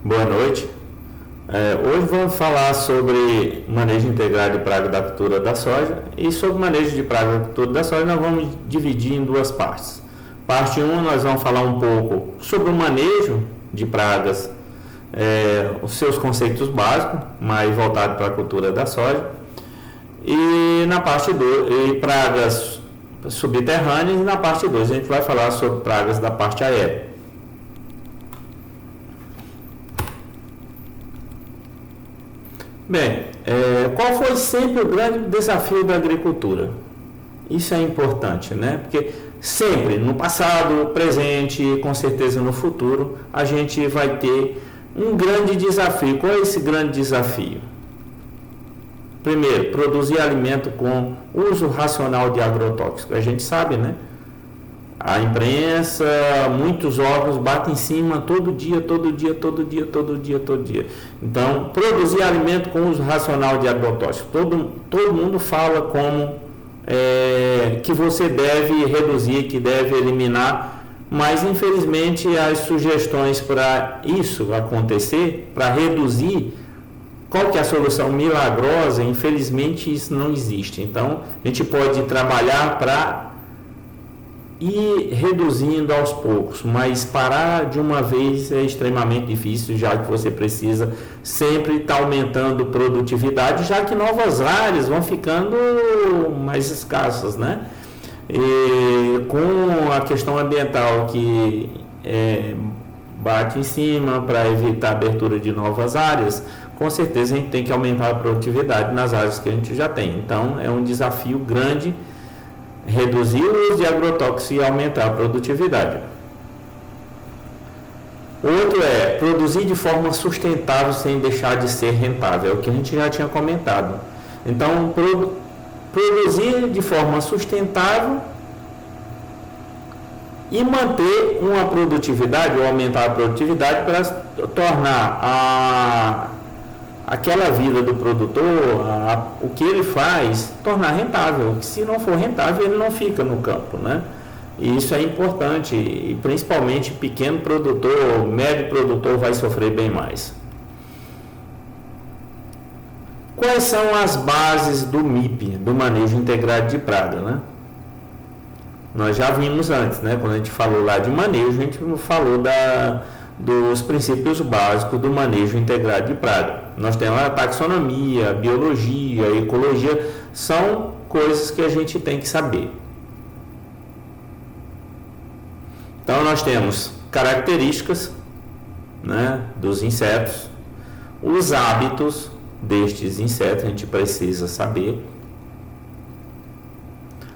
Boa noite. Hoje vamos falar sobre manejo integrado de praga da cultura da soja, e sobre manejo de praga da cultura da soja nós vamos dividir em duas partes. Parte 1 nós vamos falar um pouco sobre o manejo de pragas, os seus conceitos básicos, mais voltado para a cultura da soja, e na parte 2, pragas subterrâneas, e na parte 2 a gente vai falar sobre pragas da parte aérea. Bem, qual foi sempre o grande desafio da agricultura? Isso é importante, né? Porque sempre, no passado, presente e com certeza no futuro, a gente vai ter um grande desafio. Qual é esse grande desafio? Primeiro, produzir alimento com uso racional de agrotóxicos. A gente sabe, né? A imprensa, muitos órgãos batem em cima todo dia. Então, produzir alimento com uso racional de agrotóxicos. Todo mundo fala como que você deve reduzir, que deve eliminar, mas infelizmente as sugestões para isso acontecer, para reduzir, qual que é a solução milagrosa? Infelizmente isso não existe. Então, a gente pode trabalhar para ir reduzindo aos poucos, mas parar de uma vez é extremamente difícil, já que você precisa sempre estar aumentando produtividade, já que novas áreas vão ficando mais escassas, né? E com a questão ambiental que bate em cima para evitar a abertura de novas áreas, com certeza a gente tem que aumentar a produtividade nas áreas que a gente já tem. Então é um desafio grande reduzir o uso de agrotóxicos e aumentar a produtividade. Outro é produzir de forma sustentável sem deixar de ser rentável, é o que a gente já tinha comentado. Então, produzir de forma sustentável e manter uma produtividade ou aumentar a produtividade para tornar aquela vida do produtor, o que ele faz, tornar rentável. Se não for rentável, ele não fica no campo, né? E isso é importante, e principalmente pequeno produtor, médio produtor vai sofrer bem mais. Quais são as bases do MIP, do manejo integrado de praga, né? Nós já vimos antes, né? Quando a gente falou lá de manejo, a gente falou dos princípios básicos do manejo integrado de praga. Nós temos a taxonomia, a biologia, a ecologia, são coisas que a gente tem que saber. Então nós temos características, né, dos insetos, os hábitos destes insetos, a gente precisa saber.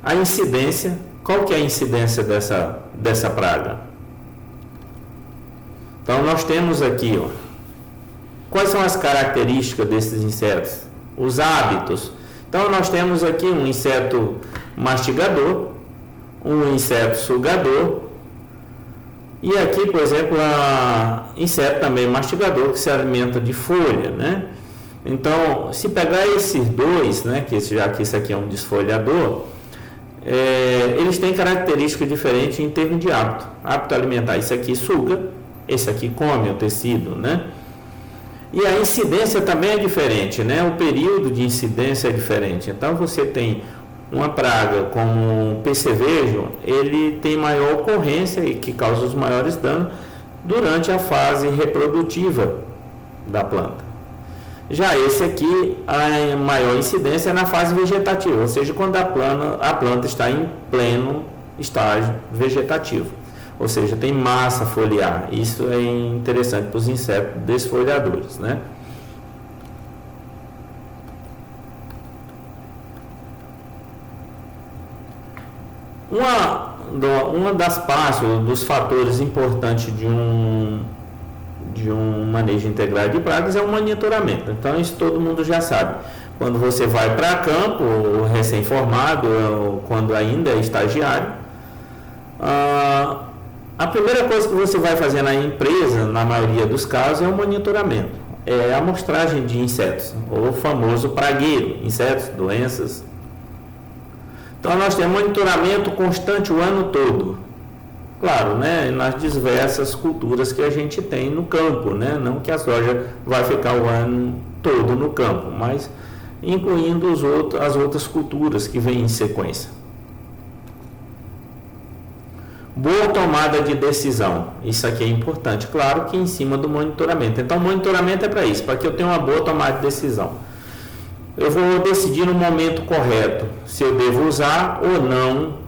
A incidência, qual que é a incidência dessa praga? Então nós temos aqui, quais são as características desses insetos? Os hábitos. Então nós temos aqui um inseto mastigador, um inseto sugador, e aqui, por exemplo, inseto também mastigador que se alimenta de folha, né? Então, se pegar esses dois, né, já que esse aqui é um desfolhador, eles têm características diferentes em termos de hábito alimentar. Esse aqui suga, esse aqui come o tecido, né? E a incidência também é diferente, né? O período de incidência é diferente. Então, você tem uma praga como o percevejo, ele tem maior ocorrência e que causa os maiores danos durante a fase reprodutiva da planta. Já esse aqui, a maior incidência é na fase vegetativa, ou seja, quando a planta está em pleno estágio vegetativo, ou seja, tem massa foliar. Isso é interessante para os insetos desfolhadores, né? Uma das partes, dos fatores importantes de um manejo integrado de pragas é o monitoramento. Então isso todo mundo já sabe. Quando você vai para campo, recém-formado, ou quando ainda é estagiário, a primeira coisa que você vai fazer na empresa, na maioria dos casos, é o monitoramento. É a amostragem de insetos, ou o famoso pragueiro, insetos, doenças. Então nós temos monitoramento constante o ano todo. Claro, né, nas diversas culturas que a gente tem no campo, né? Não que a soja vai ficar o ano todo no campo, mas incluindo as outras culturas que vêm em sequência. Boa tomada de decisão, isso aqui é importante, claro que em cima do monitoramento. Então, o monitoramento é para isso, para que eu tenha uma boa tomada de decisão. Eu vou decidir no momento correto se eu devo usar ou não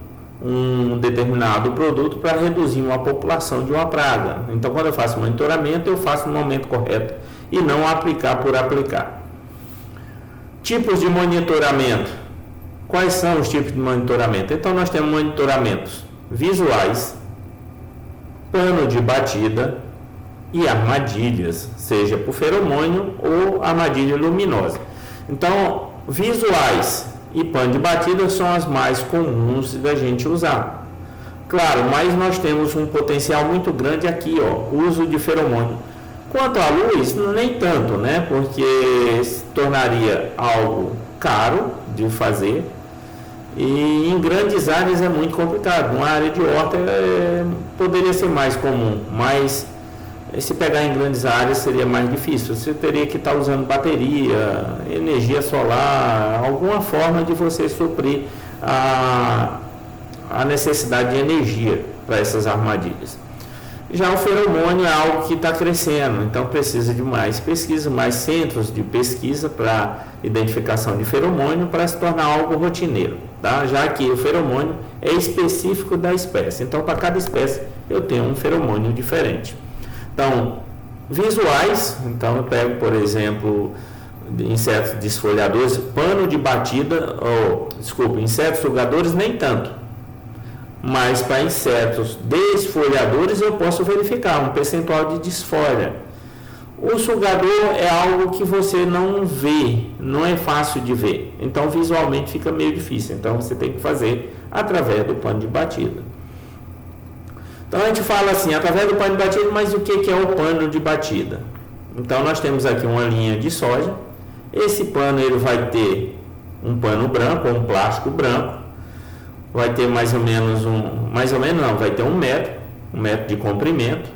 um determinado produto para reduzir uma população de uma praga. Então, quando eu faço monitoramento, eu faço no momento correto e não aplicar por aplicar. Tipos de monitoramento. Quais são os tipos de monitoramento? Então, nós temos monitoramentos visuais, pano de batida e armadilhas, seja por feromônio ou armadilha luminosa. Então, visuais e pano de batida são as mais comuns da gente usar. Claro, mas nós temos um potencial muito grande aqui, uso de feromônio. Quanto à luz, nem tanto, né? Porque se tornaria algo caro de fazer e em grandes áreas é muito complicado. Uma área de horta poderia ser mais comum, mas se pegar em grandes áreas seria mais difícil. Você teria que estar usando bateria, energia solar, alguma forma de você suprir a necessidade de energia para essas armadilhas. Já o feromônio é algo que está crescendo, então precisa de mais pesquisa, mais centros de pesquisa para identificação de feromônio para se tornar algo rotineiro, tá? Já que o feromônio é específico da espécie, então para cada espécie eu tenho um feromônio diferente. Então, visuais, então eu pego, por exemplo, insetos desfolhadores, pano de batida, insetos sugadores nem tanto. Mas para insetos desfolhadores eu posso verificar um percentual de desfolha. O sugador é algo que você não vê, não é fácil de ver. Então visualmente fica meio difícil. Então você tem que fazer através do pano de batida. Então a gente fala assim, através do pano de batida, mas o que é o pano de batida? Então nós temos aqui uma linha de soja. Esse pano ele vai ter um pano branco ou um plástico branco. Vai ter vai ter 1 metro de comprimento.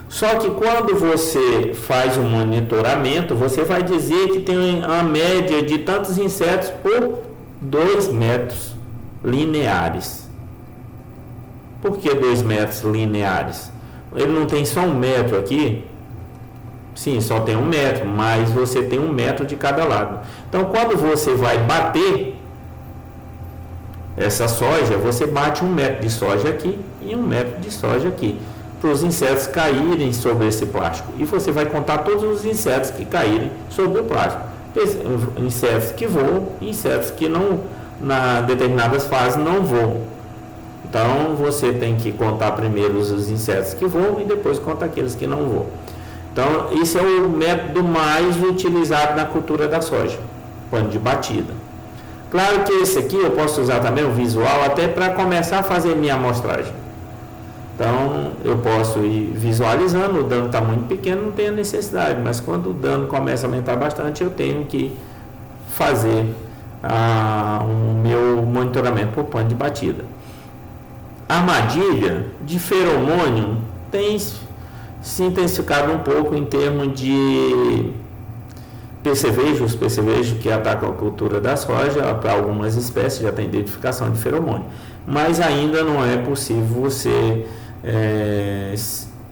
Só que quando você faz o monitoramento, você vai dizer que tem a média de tantos insetos por 2 metros lineares. Por que 2 metros lineares? Ele não tem só 1 metro aqui? Sim, só tem 1 metro, mas você tem 1 metro de cada lado. Então, quando você vai bater essa soja, você bate 1 metro de soja aqui e 1 metro de soja aqui, para os insetos caírem sobre esse plástico. E você vai contar todos os insetos que caírem sobre o plástico. Insetos que voam e insetos que não, na determinadas fases, não voam. Então, você tem que contar primeiro os insetos que voam e depois conta aqueles que não voam. Então, esse é o método mais utilizado na cultura da soja, pano de batida. Claro que esse aqui eu posso usar também o visual até para começar a fazer minha amostragem. Então eu posso ir visualizando, o dano está muito pequeno, não tem a necessidade, mas quando o dano começa a aumentar bastante, eu tenho que fazer o meu monitoramento por pano de batida. Armadilha de feromônio tem se intensificado um pouco em termos de percevejos que atacam a cultura da soja. Para algumas espécies já tem identificação de feromônio, mas ainda não é possível você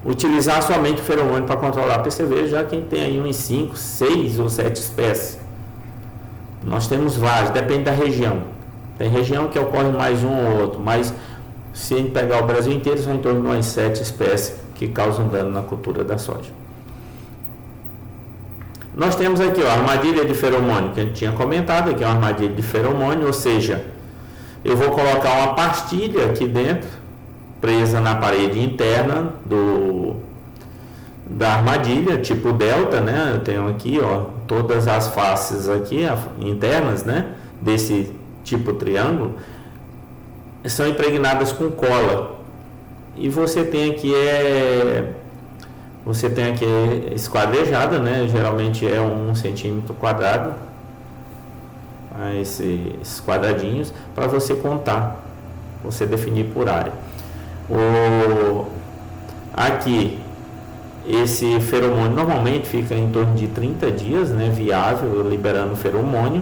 utilizar somente o feromônio para controlar percevejo, já que tem aí uns 5, 6 ou 7 espécies. Nós temos vários, depende da região. Tem região que ocorre mais um ou outro, mas se a gente pegar o Brasil inteiro, são em torno de umas 7 espécies que causam dano na cultura da soja. Nós temos aqui a armadilha de feromônio, que a gente tinha comentado, que é uma armadilha de feromônio, ou seja, eu vó colocar uma pastilha aqui dentro, presa na parede interna da armadilha, tipo delta, né? Eu tenho aqui, todas as faces aqui, internas, né? Desse tipo triângulo, são impregnadas com cola. E você tem aqui esquadrejada, né? Geralmente é 1 centímetro quadrado, esses quadradinhos, para você contar, você definir por área. Aqui, esse feromônio normalmente fica em torno de 30 dias, né, viável, liberando feromônio.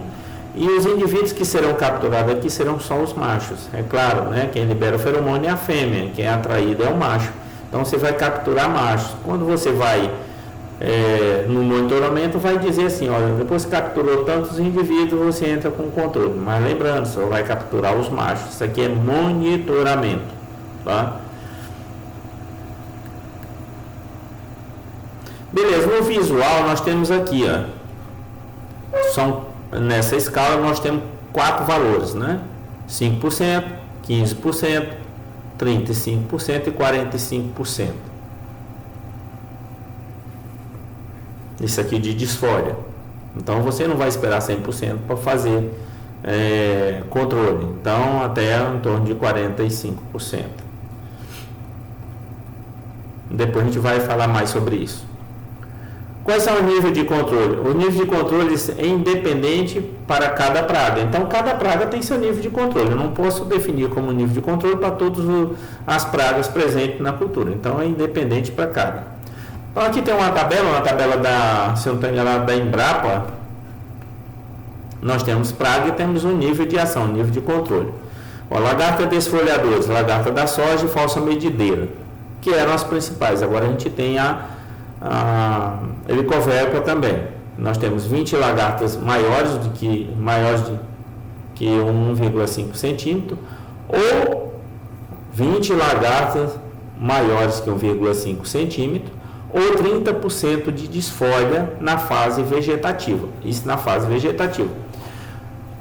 E os indivíduos que serão capturados aqui serão só os machos. É claro, né, quem libera o feromônio é a fêmea, quem é atraído é o macho. Então você vai capturar machos. Quando você vai no monitoramento, vai dizer assim, olha, depois que capturou tantos indivíduos, você entra com o controle. Mas lembrando, só vai capturar os machos. Isso aqui é monitoramento, tá? Beleza, no visual nós temos aqui, nessa escala nós temos 4 valores, né? 5%, 15%, 35% e 45%. Isso aqui de disfória. Então você não vai esperar 100% para fazer controle. Então até em torno de 45%. Depois a gente vai falar mais sobre isso. Quais são os níveis de controle? O nível de controle é independente para cada praga. Então, cada praga tem seu nível de controle. Eu não posso definir como nível de controle para todas as pragas presentes na cultura. Então, é independente para cada. Então, aqui tem uma tabela se eu não estou enganado, da Embrapa. Nós temos praga e temos um nível de ação, um nível de controle. Lagarta desfolhadores, lagarta da soja e falsa medideira, que eram as principais. Agora a gente tem a Helicoverpa também. Nós temos 20 lagartas maiores do que 1,5 centímetro ou 20 lagartas maiores que 1,5 centímetro ou 30% de desfolha na fase vegetativa. Isso na fase vegetativa.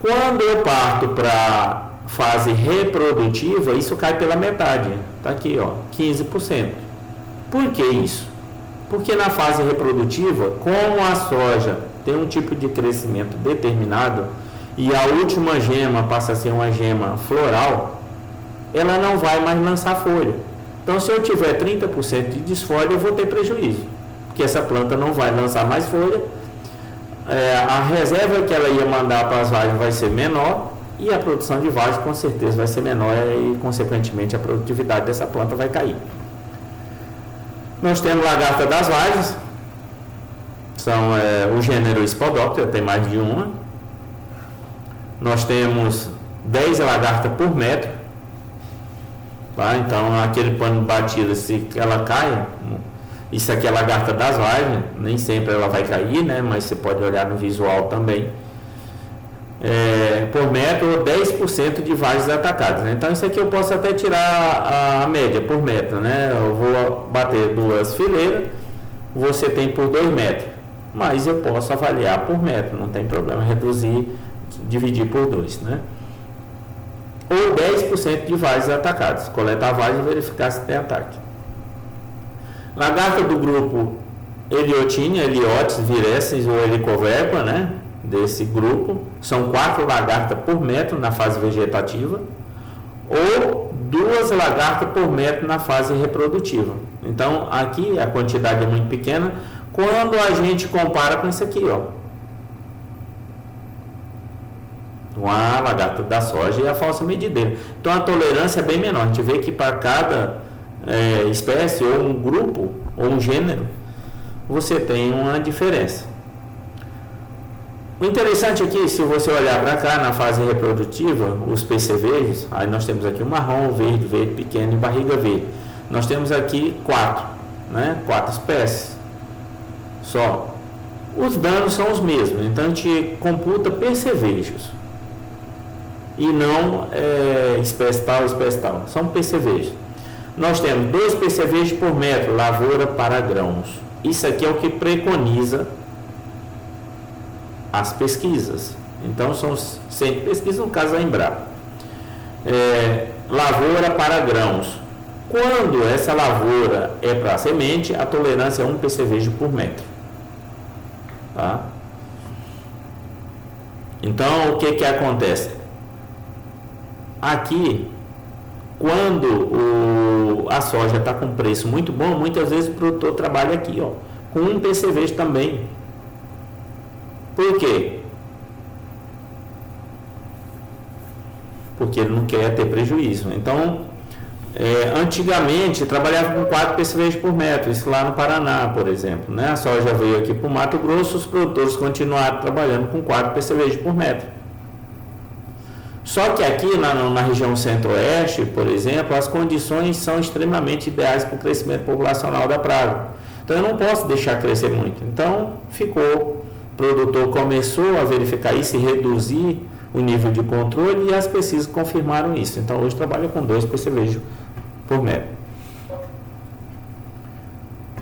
Quando eu parto para fase reprodutiva, isso cai pela metade. Está aqui, 15%. Por que isso? Porque na fase reprodutiva, como a soja tem um tipo de crescimento determinado e a última gema passa a ser uma gema floral, ela não vai mais lançar folha. Então, se eu tiver 30% de desfolha, eu vou ter prejuízo, porque essa planta não vai lançar mais folha, a reserva que ela ia mandar para as vagens vai ser menor e a produção de vagem com certeza vai ser menor e, consequentemente, a produtividade dessa planta vai cair. Nós temos lagarta das vagens, são o gênero Spodoptera, tem mais de uma. Nós temos 10 lagartas por metro, tá? Então aquele pano batido, se ela cai, isso aqui é a lagarta das vagens, nem sempre ela vai cair, né? Mas você pode olhar no visual também. Por metro, 10% de vagens atacadas, né? Então isso aqui eu posso até tirar a média por metro, né? Eu vou bater 2 fileiras, você tem por 2 metros, mas eu posso avaliar por metro, não tem problema, reduzir, dividir por 2, né? Ou 10% de vagens atacadas, coletar a vagem e verificar se tem ataque. Lagarta do grupo Eliotina, Heliotis, virescens ou Helicoverpa, né? Desse grupo, são 4 lagartas por metro na fase vegetativa ou 2 lagartas por metro na fase reprodutiva. Então aqui a quantidade é muito pequena quando a gente compara com isso aqui, a lagarta da soja e a falsa medideira. Então a tolerância é bem menor. A gente vê que para cada espécie ou um grupo ou um gênero você tem uma diferença. O interessante aqui, se você olhar para cá na fase reprodutiva, os percevejos, aí nós temos aqui o marrom, o verde, verde pequeno e barriga verde. Nós temos aqui 4, né? 4 espécies só. Os danos são os mesmos, então a gente computa percevejos e não espécie tal, são percevejos. Nós temos 2 percevejos por metro, lavoura para grãos. Isso aqui é o que preconiza as pesquisas. Então são sempre pesquisas, no caso da Embrapa. Lavoura para grãos. Quando essa lavoura é para semente, a tolerância é 1 percevejo por metro. Tá? Então o que acontece? Aqui, quando a soja está com preço muito bom, muitas vezes o produtor trabalha aqui, com 1 percevejo também. Por quê? Porque ele não quer ter prejuízo. Então, Antigamente trabalhava com 4 percevejos por metro, isso lá no Paraná, por exemplo, né? A soja veio aqui para o Mato Grosso, os produtores continuaram trabalhando com 4 percevejos por metro. Só que aqui na região centro-oeste, por exemplo, as condições são extremamente ideais para o crescimento populacional da praga. Então eu não posso deixar crescer muito. Então o produtor começou a verificar isso e reduzir o nível de controle, e as pesquisas confirmaram isso. Então hoje trabalha com 2 percevejos por metro.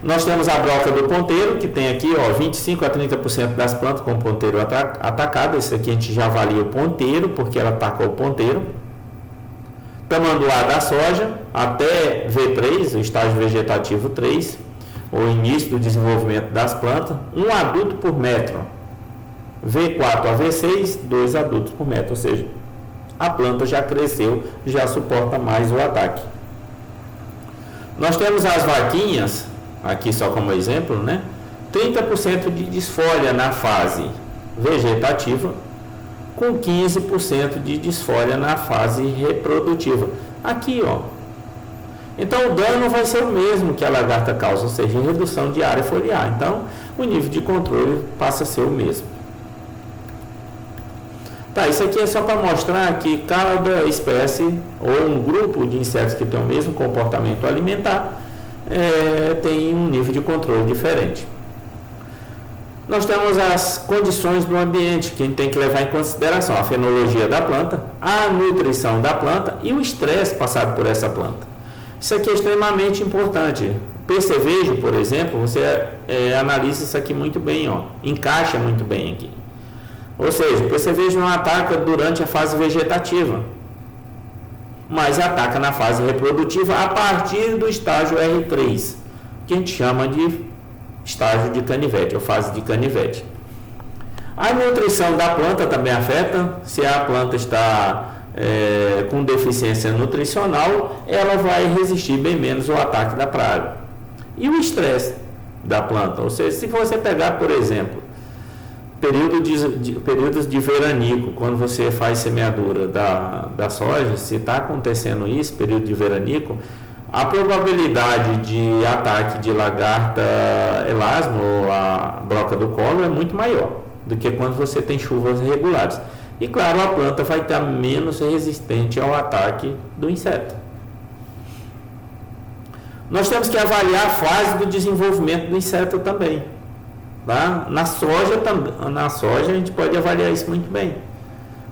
Nós temos a broca do ponteiro, que tem aqui 25 a 30% das plantas com ponteiro atacado. Esse aqui a gente já avalia o ponteiro, porque ela atacou o ponteiro. Tamanduá da soja, até V3, o estágio vegetativo 3, o início do desenvolvimento das plantas, 1 adulto por metro. V4 a V6, 2 adultos por metro, ou seja, a planta já cresceu, já suporta mais o ataque. Nós temos as vaquinhas, aqui só como exemplo, né? 30% de desfolha na fase vegetativa, com 15% de desfolha na fase reprodutiva. Aqui, Então o dano vai ser o mesmo que a lagarta causa, ou seja, redução de área foliar. Então o nível de controle passa a ser o mesmo. Tá, isso aqui é só para mostrar que cada espécie ou um grupo de insetos que tem o mesmo comportamento alimentar tem um nível de controle diferente. Nós temos as condições do ambiente que a gente tem que levar em consideração: a fenologia da planta, a nutrição da planta e o estresse passado por essa planta. Isso aqui é extremamente importante. Percevejo, por exemplo, você analisa isso aqui muito bem, encaixa muito bem aqui. Ou seja, o percevejo não ataca durante a fase vegetativa, mas ataca na fase reprodutiva a partir do estágio R3, que a gente chama de estágio de canivete, ou fase de canivete. A nutrição da planta também afeta. Se a planta está com deficiência nutricional, ela vai resistir bem menos ao ataque da praga. E o estresse da planta, ou seja, se você pegar, por exemplo, períodos de veranico, quando você faz semeadura da soja, se está acontecendo isso, período de veranico, a probabilidade de ataque de lagarta elasmo ou a broca do colo é muito maior do que quando você tem chuvas regulares. E claro, a planta vai estar menos resistente ao ataque do inseto. Nós temos que avaliar a fase do desenvolvimento do inseto também. Tá? Na soja a gente pode avaliar isso muito bem.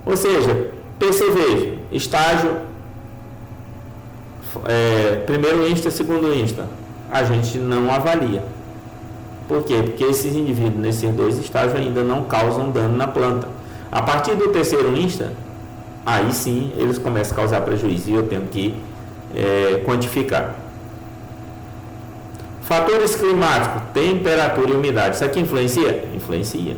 Ou seja, percevejo, estágio primeiro insta, segundo insta, a gente não avalia. Por quê? Porque esses indivíduos nesses 2 estágios ainda não causam dano na planta. A partir do terceiro insta, aí sim eles começam a causar prejuízo e eu tenho que quantificar. Fatores climáticos, temperatura e umidade. Isso aqui influencia? Influencia.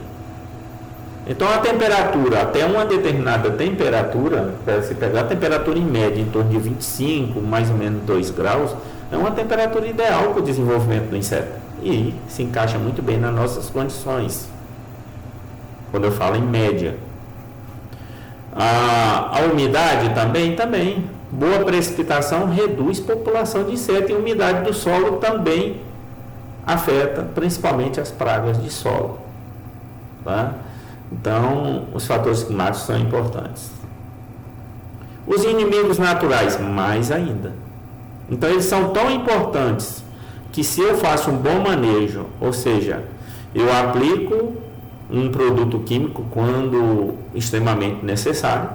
Então a temperatura, até uma determinada temperatura, se pegar a temperatura em média em torno de 25, mais ou menos 2 graus, é uma temperatura ideal para o desenvolvimento do inseto. E se encaixa muito bem nas nossas condições. Quando eu falo em média. A umidade também. Boa precipitação reduz população de inseto, e a umidade do solo também afeta principalmente as pragas de solo. Tá? Então, os fatores climáticos são importantes. Os inimigos naturais, mais ainda. Então, eles são tão importantes que, se eu faço um bom manejo, ou seja, eu aplico um produto químico quando extremamente necessário,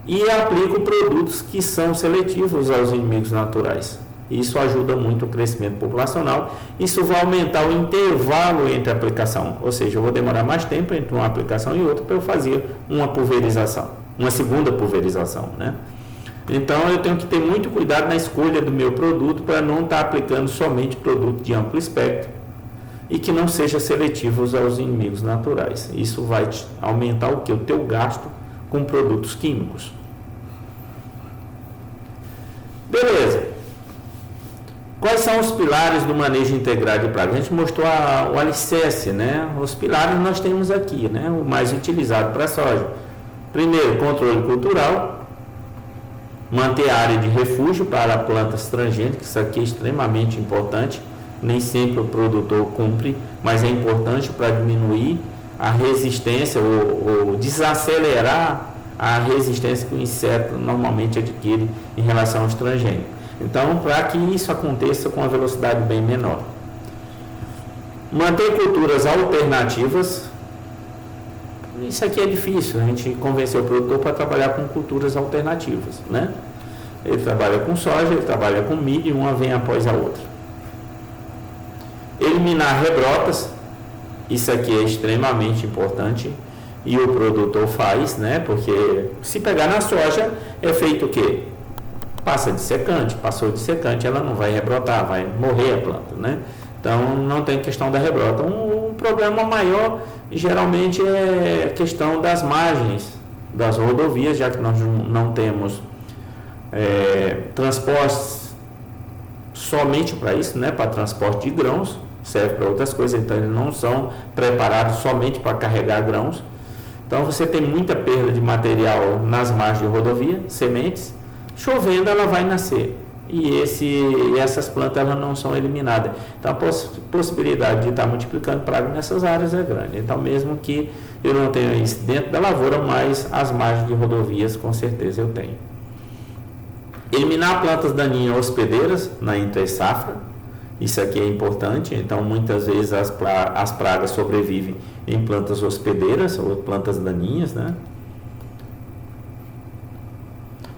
e aplico produtos que são seletivos aos inimigos naturais. Isso ajuda muito o crescimento populacional. Isso vai aumentar o intervalo entre a aplicação, ou seja, eu vou demorar mais tempo entre uma aplicação e outra para eu fazer uma pulverização, uma segunda pulverização, né? Então eu tenho que ter muito cuidado na escolha do meu produto para não estar aplicando somente produto de amplo espectro e que não seja seletivos aos inimigos naturais. Isso vai aumentar o que? O teu gasto com produtos químicos. Beleza. Quais são os pilares do manejo integrado de pragas? A gente mostrou o alicerce, né? Os pilares nós temos aqui, né? O mais utilizado para a soja. Primeiro, controle cultural. Manter a área de refúgio para plantas transgênicas, isso aqui é extremamente importante. Nem sempre o produtor cumpre, mas é importante para diminuir a resistência ou desacelerar a resistência que o inseto normalmente adquire em relação aos transgênicos. Então, para que isso aconteça com uma velocidade bem menor. Manter culturas alternativas. Isso aqui é difícil, a gente convencer o produtor para trabalhar com culturas alternativas, né? Ele trabalha com soja, ele trabalha com milho, uma vem após a outra. Eliminar rebrotas, isso aqui é extremamente importante e o produtor faz, né? Porque se pegar na soja, é feito o quê? Passa de secante, passou de secante, ela não vai rebrotar, vai morrer a planta, né? Então não tem questão da rebrota. Um problema maior geralmente é a questão das margens das rodovias, já que nós não temos transportes somente para isso, né? Para transporte de grãos, serve para outras coisas, então eles não são preparados somente para carregar grãos. Então você tem muita perda de material nas margens de rodovia, sementes, chovendo ela vai nascer. E essas plantas elas não são eliminadas. Então a possibilidade de estar multiplicando praga nessas áreas é grande. Então mesmo que eu não tenha isso dentro da lavoura, mas as margens de rodovias com certeza eu tenho. Eliminar plantas daninhas hospedeiras na entre-safra. Isso aqui é importante. Então muitas vezes as pragas sobrevivem em plantas hospedeiras ou plantas daninhas, né?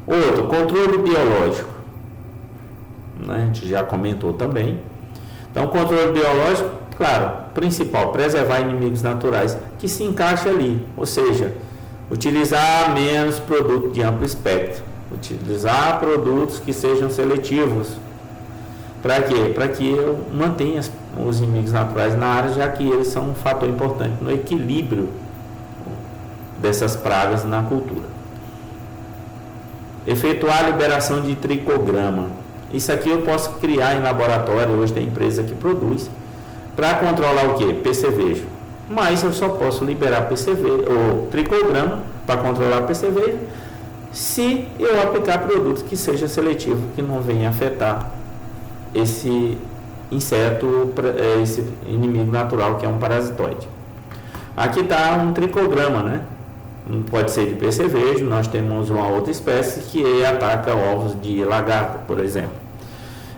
Outro, controle biológico. A gente já comentou também. Então, controle biológico, claro, principal, preservar inimigos naturais, que se encaixa ali, ou seja, utilizar menos produto de amplo espectro, utilizar produtos que sejam seletivos. Para quê? Para que eu mantenha os inimigos naturais na área, já que eles são um fator importante no equilíbrio dessas pragas na cultura. Efetuar a liberação de tricograma. Isso aqui eu posso criar em laboratório, hoje tem empresa que produz, para controlar o que? Percevejo. Mas eu só posso liberar percevejo, ou tricograma, para controlar percevejo, se eu aplicar produtos que seja seletivo, que não venha afetar esse inseto, esse inimigo natural que é um parasitoide. Aqui está um tricograma, né? Não pode ser de percevejo, nós temos uma outra espécie que ataca ovos de lagarta, por exemplo.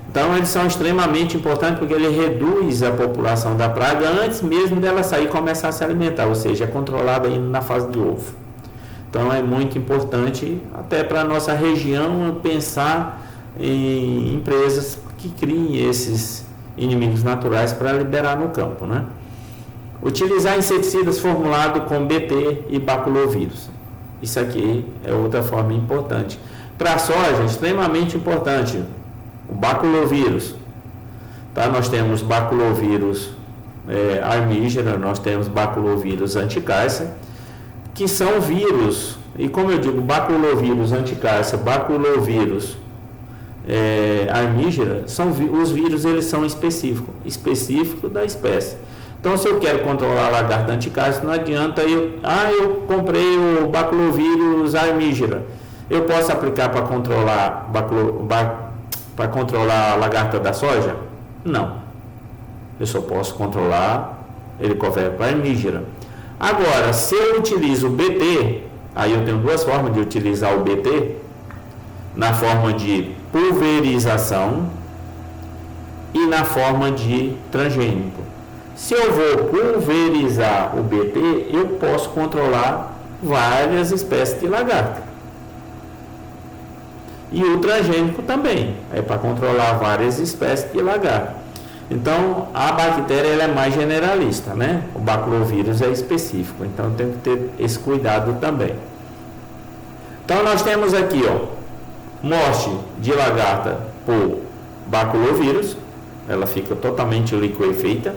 Então eles são extremamente importantes porque ele reduz a população da praga antes mesmo dela sair e começar a se alimentar, ou seja, é controlada ainda na fase de ovo. Então é muito importante até para a nossa região pensar em empresas que criem esses inimigos naturais para liberar no campo, né? Utilizar inseticidas formulados com BT e baculovírus. Isso aqui é outra forma importante. Para a soja, extremamente importante, o baculovírus. Tá? Nós temos baculovírus armígera, nós temos baculovírus anticárcia, que são vírus. E como eu digo, baculovírus anticárcia, baculovírus armígera, os vírus eles são específicos da espécie. Então, se eu quero controlar a lagarta anticárcia, não adianta eu comprei o baculovírus armígera. Eu posso aplicar para controlar a lagarta da soja? Não. Eu só posso controlar helicobacter armígera. Agora, se eu utilizo o BT, aí eu tenho duas formas de utilizar o BT, na forma de pulverização e na forma de transgênico. Se eu vou pulverizar o BT, eu posso controlar várias espécies de lagarta. E o transgênico também, é para controlar várias espécies de lagarta. Então, a bactéria ela é mais generalista, né? O baculovírus é específico, então tem que ter esse cuidado também. Então, nós temos aqui, morte de lagarta por baculovírus, ela fica totalmente liquefeita.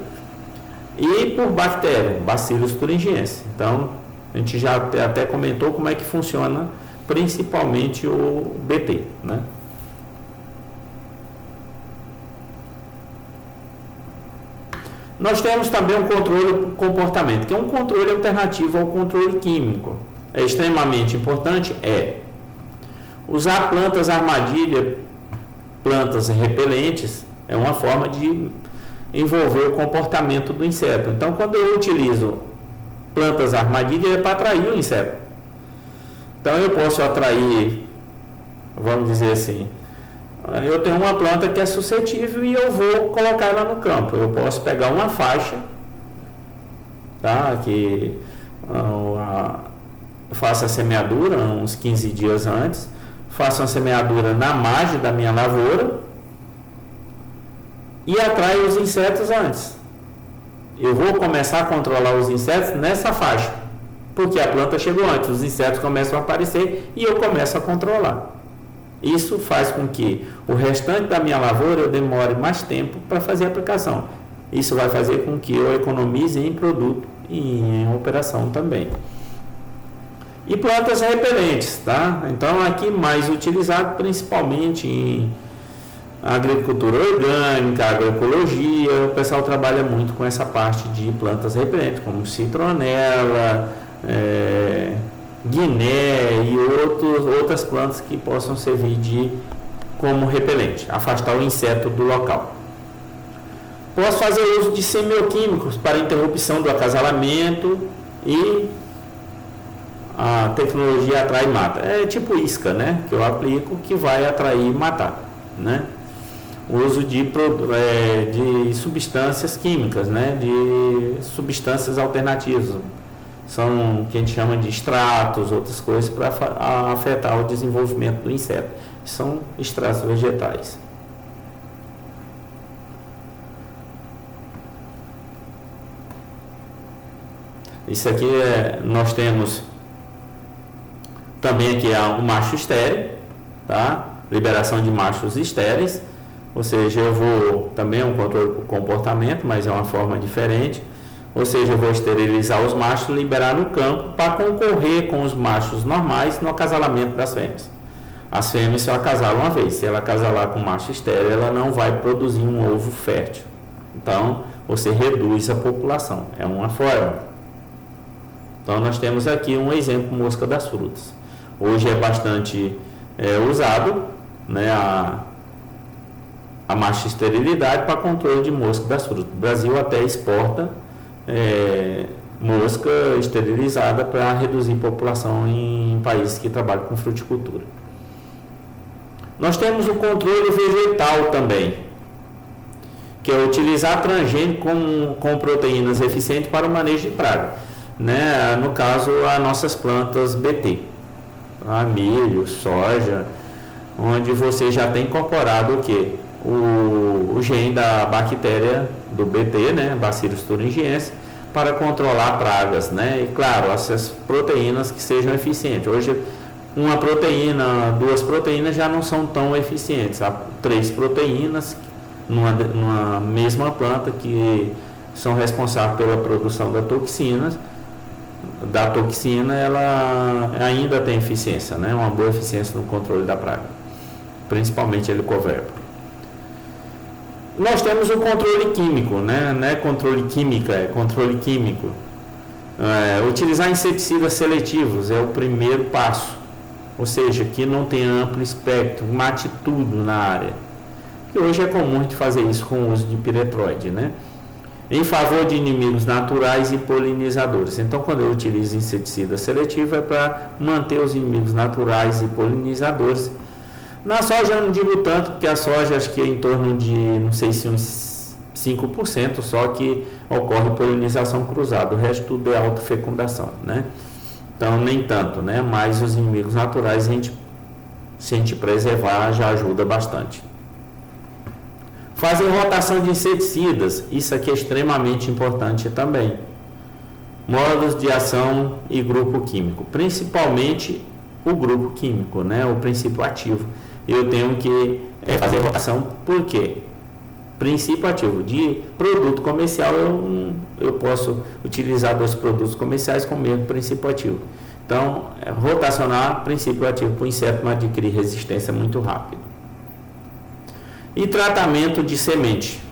E por bactéria, Bacillus thuringiensis. Então, a gente já até comentou como é que funciona principalmente o BT, né? Nós temos também um controle do comportamento, que é um controle alternativo ao controle químico. É extremamente importante? Usar plantas armadilha, plantas repelentes, é uma forma de envolver o comportamento do inseto. Então, quando eu utilizo plantas armadilha, é para atrair o inseto. Então, eu posso atrair, vamos dizer assim, eu tenho uma planta que é suscetível e eu vou colocar ela no campo. Eu posso pegar uma faixa, tá? Que eu faço a semeadura uns 15 dias antes, faço uma semeadura na margem da minha lavoura e atraio os insetos antes. Eu vou começar a controlar os insetos nessa faixa, porque a planta chegou antes, os insetos começam a aparecer e eu começo a controlar. Isso faz com que o restante da minha lavoura eu demore mais tempo para fazer a aplicação. Isso vai fazer com que eu economize em produto e em operação também. E plantas repelentes, tá? Então aqui mais utilizado principalmente em agricultura orgânica, agroecologia. O pessoal trabalha muito com essa parte de plantas repelentes, como citronela, guiné e outras plantas que possam servir como repelente, afastar o inseto do local. Posso fazer uso de semioquímicos para interrupção do acasalamento e a tecnologia atrai e mata. É tipo isca, né? Que eu aplico que vai atrair e matar, né? O uso de substâncias químicas, né? De substâncias alternativas. São que a gente chama de extratos, outras coisas para afetar o desenvolvimento do inseto. São extratos vegetais. Isso aqui nós temos também aqui o macho estéril, tá? Liberação de machos estéreis, ou seja, eu vou também um controle do comportamento, mas é uma forma diferente. Ou seja, eu vou esterilizar os machos e liberar no campo para concorrer com os machos normais no acasalamento das fêmeas. As fêmeas só acasalam uma vez. Se ela acasalar com macho estéril, ela não vai produzir um ovo fértil. Então, você reduz a população. É uma forma. Então, nós temos aqui um exemplo, mosca das frutas. Hoje é bastante usado, né, a macho esterilidade para controle de mosca das frutas. O Brasil até exporta mosca esterilizada para reduzir população em países que trabalham com fruticultura. Nós temos o controle vegetal também, que é utilizar transgênico com proteínas eficientes para o manejo de praga, né? No caso, as nossas plantas BT, tá? Milho, soja, onde você já tem incorporado o quê? O gene da bactéria do BT, né, Bacillus thuringiensis, para controlar pragas, né? E claro, essas proteínas que sejam eficientes. Hoje, uma proteína, 2 proteínas já não são tão eficientes. Há 3 proteínas numa mesma planta que são responsáveis pela produção da toxina. Da toxina, ela ainda tem eficiência, né? Uma boa eficiência no controle da praga, principalmente helicoverpa. Nós temos o controle químico, né? Não é controle química, é controle químico. Utilizar inseticidas seletivos é o primeiro passo, ou seja, que não tem amplo espectro, mate tudo na área. E hoje é comum a gente fazer isso com o uso de piretroide, né? Em favor de inimigos naturais e polinizadores. Então, quando eu utilizo inseticida seletivo, é para manter os inimigos naturais e polinizadores. Na soja eu não digo tanto, porque a soja acho que é em torno de, não sei se uns 5% só que ocorre polinização cruzada, o resto tudo é autofecundação, né? Então nem tanto, né? Mas os inimigos naturais, se a gente preservar, já ajuda bastante. Fazer rotação de inseticidas, isso aqui é extremamente importante também. Modos de ação e grupo químico, principalmente o grupo químico, né? O princípio ativo. Eu tenho que fazer rotação, por quê? Princípio ativo de produto comercial, eu posso utilizar 2 produtos comerciais com o mesmo princípio ativo. Então, rotacionar princípio ativo para o inseto não adquirir resistência muito rápido. E tratamento de semente,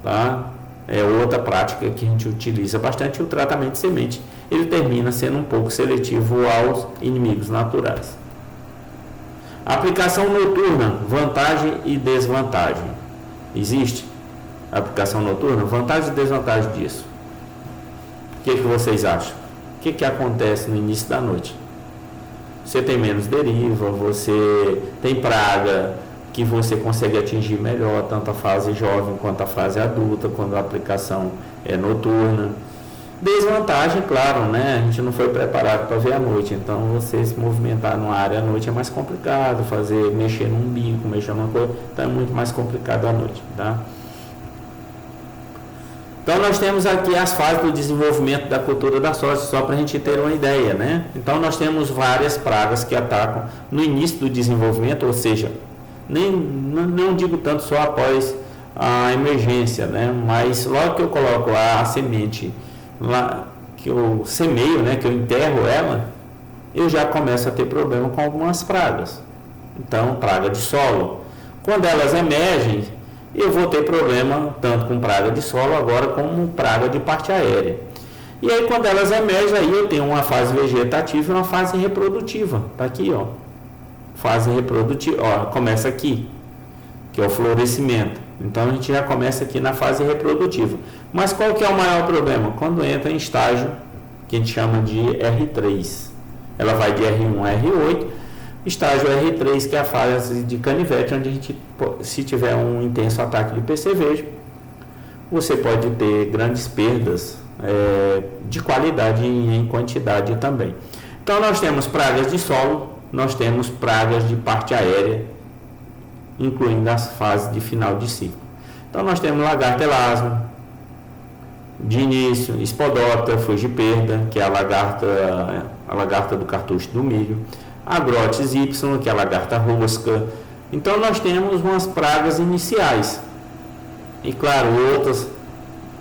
tá? É outra prática que a gente utiliza bastante. O tratamento de semente, ele termina sendo um pouco seletivo aos inimigos naturais. Aplicação noturna, vantagem e desvantagem. Existe aplicação noturna? Vantagem e desvantagem disso. O que vocês acham? O que acontece no início da noite? Você tem menos deriva, você tem praga que você consegue atingir melhor, tanto a fase jovem quanto a fase adulta, quando a aplicação é noturna. Desvantagem, claro, né? A gente não foi preparado para ver à noite, então você se movimentar numa área à noite é mais complicado, mexer num bico, mexer numa coisa, então é muito mais complicado à noite, tá? Então nós temos aqui as fases do desenvolvimento da cultura da soja, só para a gente ter uma ideia, né? Então nós temos várias pragas que atacam no início do desenvolvimento, ou seja, não digo tanto só após a emergência, né? Mas logo que eu coloco a semente, lá, que eu semeio, né? Que eu enterro ela, eu já começo a ter problema com algumas pragas. Então, praga de solo. Quando elas emergem, eu vou ter problema tanto com praga de solo agora como praga de parte aérea. E aí quando elas emergem, aí eu tenho uma fase vegetativa e uma fase reprodutiva. Tá aqui, ó. Fase reprodutiva, ó, começa aqui, que é o florescimento. Então a gente já começa aqui na fase reprodutiva. Mas qual que é o maior problema? Quando entra em estágio que a gente chama de R3. Ela vai de R1 a R8. Estágio R3, que é a fase de canivete, onde a gente, se tiver um intenso ataque de percevejo, você pode ter grandes perdas de qualidade e em quantidade também. Então nós temos pragas de solo, nós temos pragas de parte aérea, incluindo as fases de final de ciclo. Então nós temos lagarta elasmo, de início, espodota, fugiperda, que é a lagarta do cartucho do milho, Agrotis Y, que é a lagarta rosca. Então nós temos umas pragas iniciais e claro, outras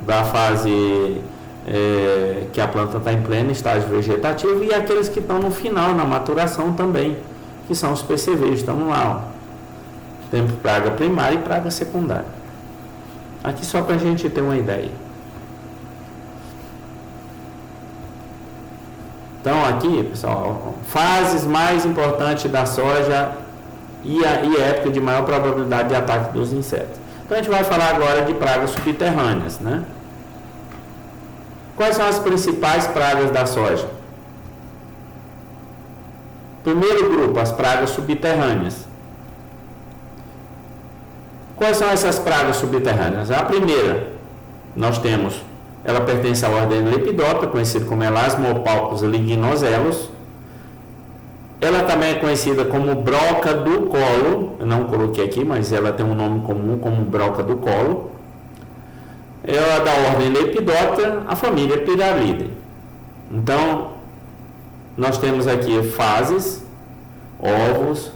da fase que a planta está em pleno estágio vegetativo, e aqueles que estão no final, na maturação também, que são os percevejos. Estamos lá, ó. Temos praga primária e praga secundária. Aqui só para a gente ter uma ideia. Então aqui, pessoal, fases mais importantes da soja e época de maior probabilidade de ataque dos insetos. Então a gente vai falar agora de pragas subterrâneas, né? Quais são as principais pragas da soja? Primeiro grupo, as pragas subterrâneas. Quais são essas pragas subterrâneas? A primeira, nós temos, ela pertence à ordem Lepidota, conhecida como Elasmopalpus lignoselos. Ela também é conhecida como broca do colo, eu não coloquei aqui, mas ela tem um nome comum como broca do colo. Ela é da ordem Lepidota, a família Pyralidae. Então, nós temos aqui fases, ovos,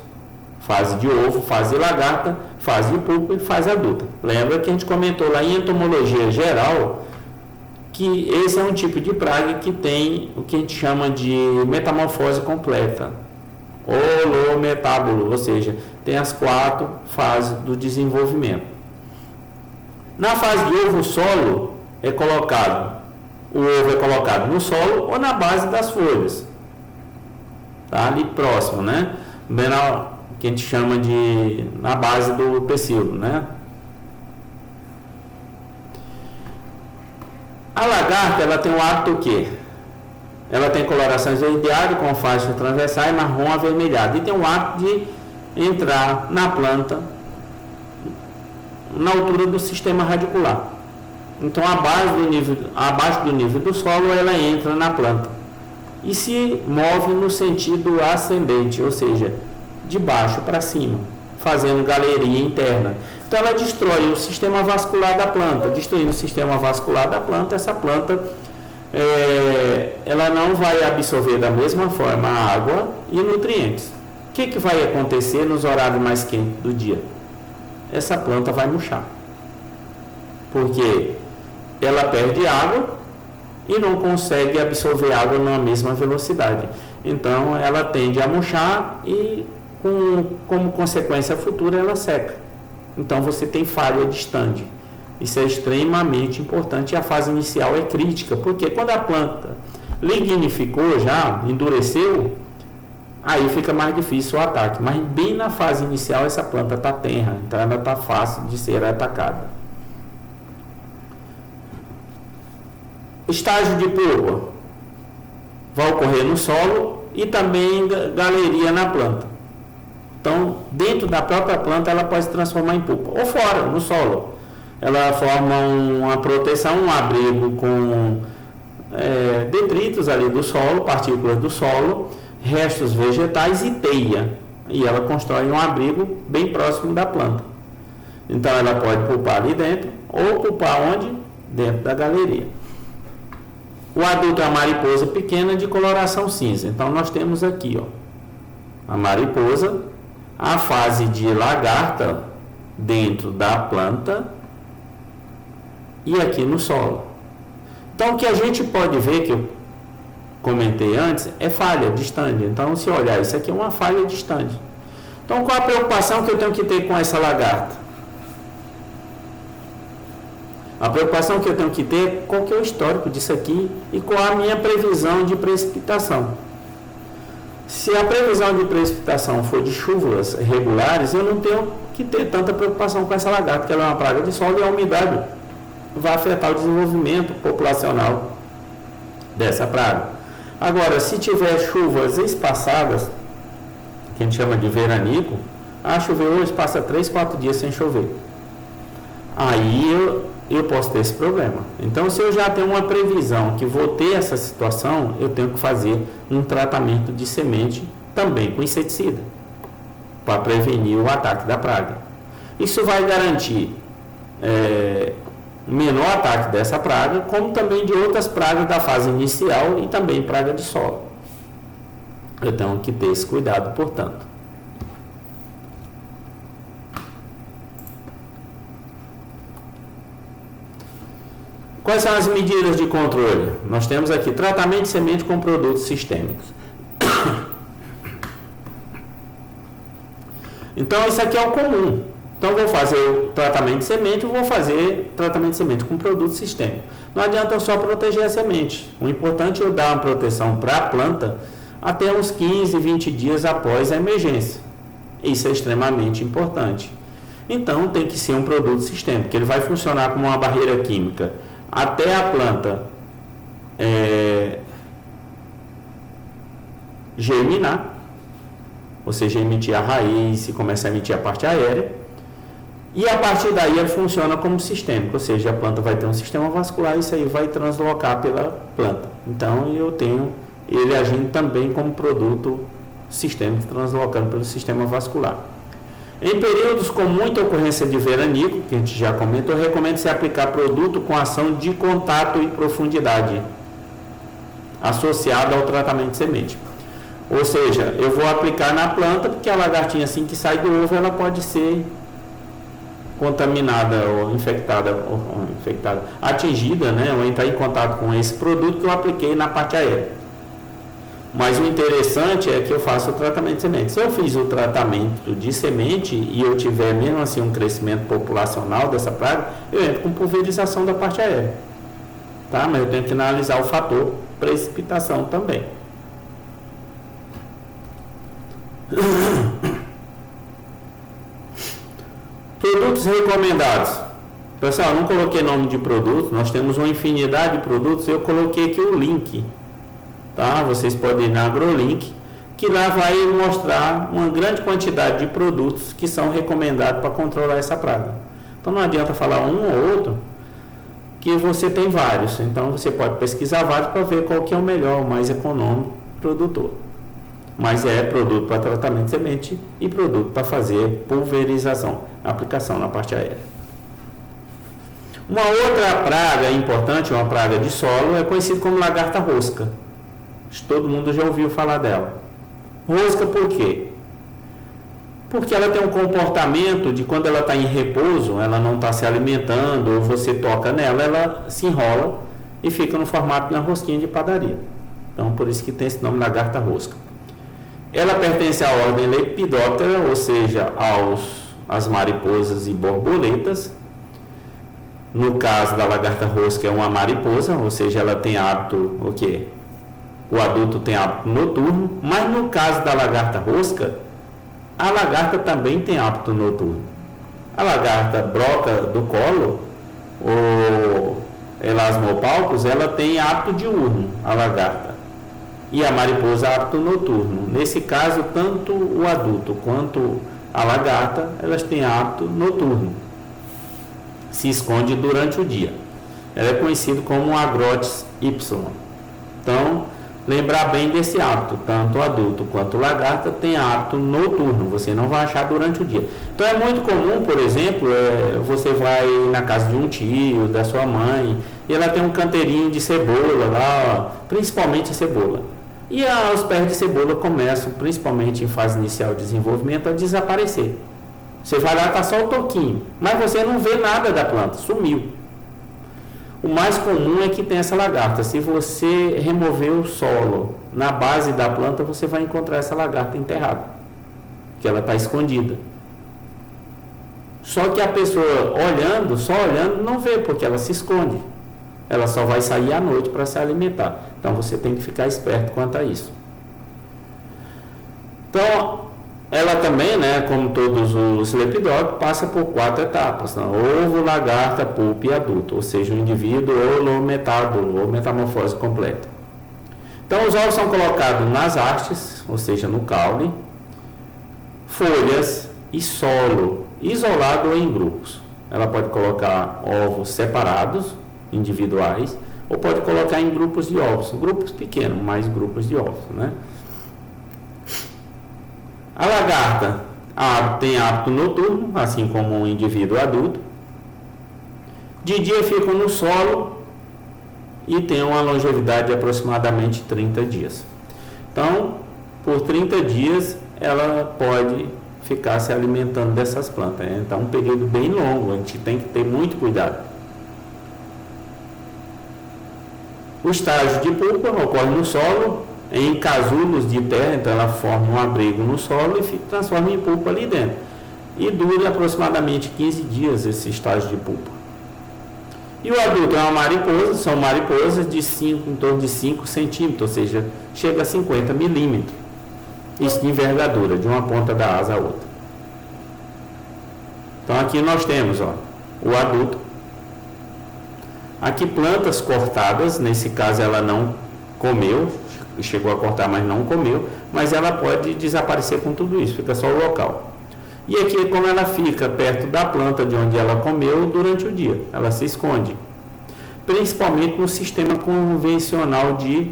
fase de ovo, fase de lagarta, fase de pupa e fase adulta. Lembra que a gente comentou lá em entomologia geral que esse é um tipo de praga que tem o que a gente chama de metamorfose completa, holometábulo, ou seja, tem as 4 fases do desenvolvimento. Na fase de ovo solo o ovo é colocado no solo ou na base das folhas, tá ali próximo, né? Bem que a gente chama de na base do pecíolo, né? A lagarta, ela tem o hábito que ela tem coloração esverdeada com faixa transversal e marrom avermelhado, e tem o hábito de entrar na planta na altura do sistema radicular. Então abaixo do nível do solo ela entra na planta e se move no sentido ascendente, ou seja, de baixo para cima, fazendo galeria interna. Então ela destrói o sistema vascular da planta. Destruindo o sistema vascular da planta, essa planta ela não vai absorver da mesma forma a água e nutrientes. O que vai acontecer nos horários mais quentes do dia? Essa planta vai murchar, porque ela perde água e não consegue absorver água na mesma velocidade. Então ela tende a murchar e como consequência futura ela seca. Então você tem falha de stand. Isso é extremamente importante e a fase inicial é crítica, porque quando a planta lignificou já, endureceu, aí fica mais difícil o ataque. Mas bem na fase inicial essa planta está tenra, então ela está fácil de ser atacada. Estágio de pulpa vai ocorrer no solo e também galeria na planta. Então, dentro da própria planta, ela pode se transformar em pulpa. Ou fora, no solo. Ela forma uma proteção, um abrigo com detritos ali do solo, partículas do solo, restos vegetais e teia. E ela constrói um abrigo bem próximo da planta. Então, ela pode pulpar ali dentro, ou pulpar onde? Dentro da galeria. O adulto é a mariposa pequena de coloração cinza. Então, nós temos aqui, ó, a mariposa, a fase de lagarta dentro da planta e aqui no solo. Então, o que a gente pode ver, que eu comentei antes, é falha de stand. Então, se olhar, isso aqui é uma falha de stand. Então, qual a preocupação que eu tenho que ter com essa lagarta? A preocupação que eu tenho que ter é qual que é o histórico disso aqui e qual a minha previsão de precipitação. Se a previsão de precipitação for de chuvas regulares, eu não tenho que ter tanta preocupação com essa lagarta, porque ela é uma praga de solo e a umidade vai afetar o desenvolvimento populacional dessa praga. Agora, se tiver chuvas espaçadas, que a gente chama de veranico, chover hoje, passa 3, 4 dias sem chover. Aí eu posso ter esse problema. Então, se eu já tenho uma previsão que vou ter essa situação, eu tenho que fazer um tratamento de semente também com inseticida, para prevenir o ataque da praga. Isso vai garantir menor ataque dessa praga, como também de outras pragas da fase inicial e também praga de solo. Eu tenho que ter esse cuidado, portanto. Quais são as medidas de controle? Nós temos aqui tratamento de semente com produtos sistêmicos. Então, isso aqui é o comum. Então, vou fazer o tratamento de semente, vou fazer tratamento de semente com produto sistêmico. Não adianta eu só proteger a semente. O importante é eu dar uma proteção para a planta até uns 15, 20 dias após a emergência. Isso é extremamente importante. Então, tem que ser um produto sistêmico, que ele vai funcionar como uma barreira química até a planta germinar, ou seja, emitir a raiz e começar a emitir a parte aérea, e a partir daí ele funciona como sistêmico, ou seja, a planta vai ter um sistema vascular e isso aí vai translocar pela planta. Então eu tenho ele agindo também como produto sistêmico, translocando pelo sistema vascular. Em períodos com muita ocorrência de veranico, que a gente já comentou, eu recomendo se aplicar produto com ação de contato e profundidade, associado ao tratamento de semente. Ou seja, eu vou aplicar na planta, porque a lagartinha assim que sai do ovo, ela pode ser contaminada ou infectada, atingida, né, ou entrar em contato com esse produto que eu apliquei na parte aérea. Mas o interessante é que eu faço o tratamento de semente. Se eu fiz o tratamento de semente e eu tiver mesmo assim um crescimento populacional dessa praga, eu entro com pulverização da parte aérea. Tá? Mas eu tenho que analisar o fator precipitação também. Produtos recomendados. Pessoal, eu não coloquei nome de produto, nós temos uma infinidade de produtos, eu coloquei aqui o link. Tá? Vocês podem ir na AgroLink, que lá vai mostrar uma grande quantidade de produtos que são recomendados para controlar essa praga. Então não adianta falar um ou outro, que você tem vários. Então você pode pesquisar vários para ver qual que é o melhor, o mais econômico produtor. Mas é produto para tratamento de semente e produto para fazer pulverização, aplicação na parte aérea. Uma outra praga importante, uma praga de solo, é conhecida como lagarta rosca. Todo mundo já ouviu falar dela. Rosca por quê? Porque ela tem um comportamento de quando ela está em repouso, ela não está se alimentando, ou você toca nela, ela se enrola e fica no formato de uma rosquinha de padaria. Então, por isso que tem esse nome, lagarta rosca. Ela pertence à ordem Lepidoptera, ou seja, às mariposas e borboletas. No caso da lagarta rosca, é uma mariposa, ou seja, ela tem hábito o quê? o adulto tem hábito noturno, mas no caso da lagarta rosca, a lagarta também tem hábito noturno. A lagarta broca do colo, ou Elasmopalpus, ela tem hábito diurno, a lagarta. E a mariposa, hábito noturno. Nesse caso, tanto o adulto quanto a lagarta, elas têm hábito noturno. Se esconde durante o dia. Ela é conhecida como Agrotis Y. Então, lembrar bem desse hábito, tanto o adulto quanto o lagarta tem hábito noturno, você não vai achar durante o dia. Então é muito comum, por exemplo, você vai na casa de um tio, da sua mãe, e ela tem um canteirinho de cebola lá, principalmente a cebola. E os pés de cebola começam, principalmente em fase inicial de desenvolvimento, a desaparecer. Você vai lá, está só o toquinho, mas você não vê nada da planta, sumiu. O mais comum é que tem essa lagarta. Se você remover o solo na base da planta, você vai encontrar essa lagarta enterrada, que ela está escondida. Só que a pessoa olhando, só olhando, não vê, porque ela se esconde. Ela só vai sair à noite para se alimentar. Então você tem que ficar esperto quanto a isso. Então, ela também, né, como todos os lepidópteros, passa por 4 etapas, né? Ovo, lagarta, pupa e adulto, ou seja, o indivíduo ou metamorfose completa. Então, os ovos são colocados nas hastes, ou seja, no caule, folhas e solo, isolado ou em grupos. Ela pode colocar ovos separados, individuais, ou pode colocar em grupos de ovos, grupos pequenos, mais grupos de ovos, né? A lagarta tem hábito noturno, assim como o indivíduo adulto. De dia ficam no solo e tem uma longevidade de aproximadamente 30 dias. Então, por 30 dias, ela pode ficar se alimentando dessas plantas. Então, é um período bem longo, a gente tem que ter muito cuidado. O estágio de pupa ocorre no solo, em casulos de terra, então ela forma um abrigo no solo e transforma em pupa ali dentro. E dura aproximadamente 15 dias esse estágio de pupa. E o adulto é uma mariposa, são mariposas em torno de 5 centímetros, ou seja, chega a 50 milímetros. Isso de envergadura, de uma ponta da asa à outra. Então aqui nós temos, o adulto. Aqui plantas cortadas, nesse caso ela não comeu, chegou a cortar, mas não comeu, mas ela pode desaparecer com tudo isso, fica só o local. E aqui, como ela fica perto da planta de onde ela comeu durante o dia, ela se esconde, principalmente no sistema convencional de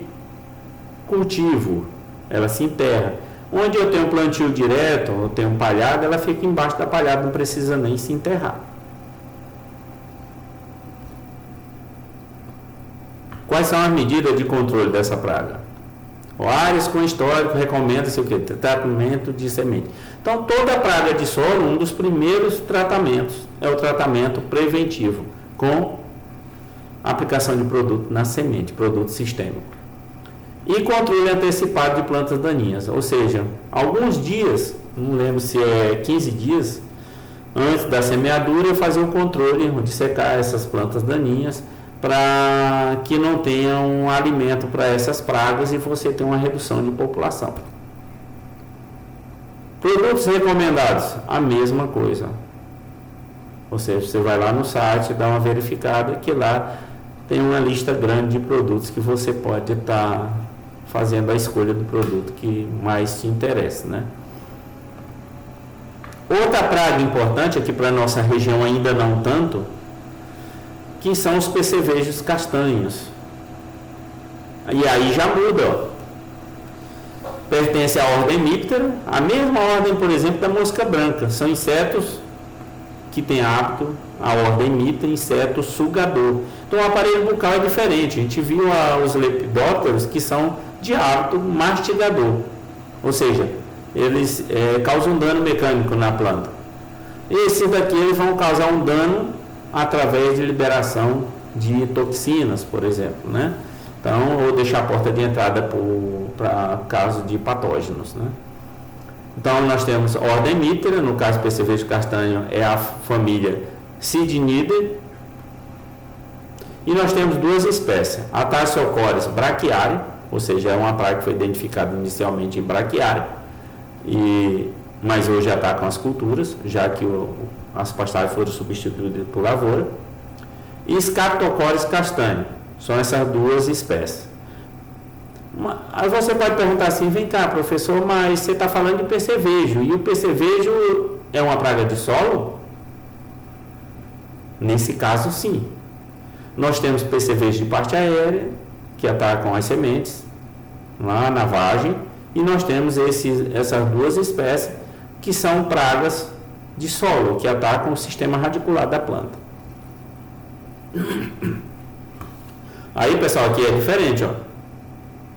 cultivo, ela se enterra. Onde eu tenho plantio direto, eu tenho palhada, ela fica embaixo da palhada, não precisa nem se enterrar. Quais são as medidas de controle dessa praga? O Ares com histórico recomenda-se o quê? Tratamento de semente. Então, toda praga de solo, um dos primeiros tratamentos é o tratamento preventivo, com aplicação de produto na semente, produto sistêmico. E controle antecipado de plantas daninhas, ou seja, alguns dias, não lembro se é 15 dias, antes da semeadura, eu fazia um controle de secar essas plantas daninhas, para que não tenha um alimento para essas pragas e você tenha uma redução de população. Produtos recomendados, a mesma coisa. Ou seja, você vai lá no site, dá uma verificada, que lá tem uma lista grande de produtos que você pode estar fazendo a escolha do produto que mais te interessa, né? Outra praga importante aqui para a nossa região, ainda não tanto, que são os percevejos castanhos. E aí já muda, pertence à ordem Hemiptera, a mesma ordem, por exemplo, da mosca branca. São insetos que têm hábito, a ordem Hemiptera, inseto sugador. Então o aparelho bucal é diferente. A gente viu os lepidópteros que são de hábito mastigador, ou seja, eles causam dano mecânico na planta. Esses daqui eles vão causar um dano através de liberação de toxinas, por exemplo, né? Então, ou deixar a porta de entrada para caso de patógenos, né? Então, nós temos ordem Hemiptera, no caso percevejo castanho é a família Cidinidae, e nós temos duas espécies, a Tarsiochores brachiaria, ou seja, é uma praga que foi identificada inicialmente em braquiária, mas hoje atacam as culturas, já que as pastagens foram substituídas por lavoura. E Scaptocoris castanho, são essas duas espécies. Aí você pode perguntar assim, vem cá, professor, mas você está falando de percevejo, e o percevejo é uma praga de solo? Nesse caso, sim. Nós temos percevejos de parte aérea, que atacam as sementes, lá na vagem, e nós temos essas duas espécies, que são pragas de solo, que atacam o sistema radicular da planta. Aí, pessoal, aqui é diferente, ó.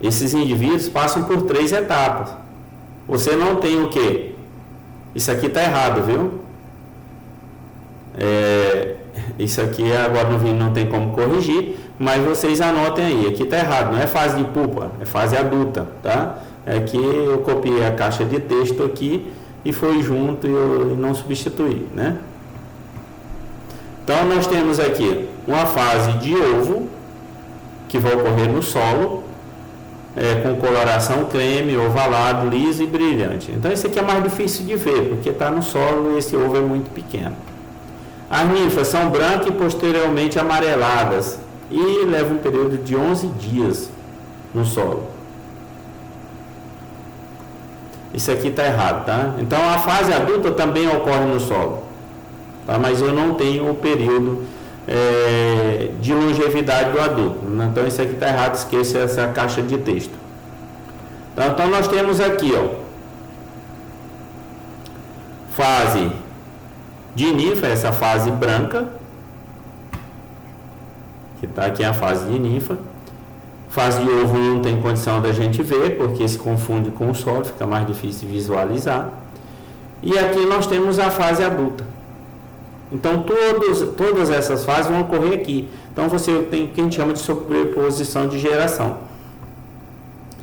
Esses indivíduos passam por 3 etapas. Você não tem o quê? Isso aqui está errado, viu? Isso aqui agora não tem como corrigir, mas vocês anotem aí. Aqui está errado, não é fase de pupa, é fase adulta, tá? Aqui eu copiei a caixa de texto aqui e foi junto e eu não substituí, né? Então nós temos aqui uma fase de ovo que vai ocorrer no solo, com coloração creme, ovalado, liso e brilhante. Então esse aqui é mais difícil de ver, porque está no solo e esse ovo é muito pequeno. As ninfas são brancas e posteriormente amareladas e levam um período de 11 dias no solo. Isso aqui está errado, tá? Então a fase adulta também ocorre no solo, tá? Mas eu não tenho o período de longevidade do adulto. Então isso aqui está errado, esqueça essa caixa de texto. Então nós temos aqui, ó, fase de ninfa, essa fase branca, que está aqui a fase de ninfa. Fase de ovo não tem condição da gente ver, porque se confunde com o solo, fica mais difícil de visualizar. E aqui nós temos a fase adulta. Então todas essas fases vão ocorrer aqui. Então você tem o que a gente chama de sobreposição de geração.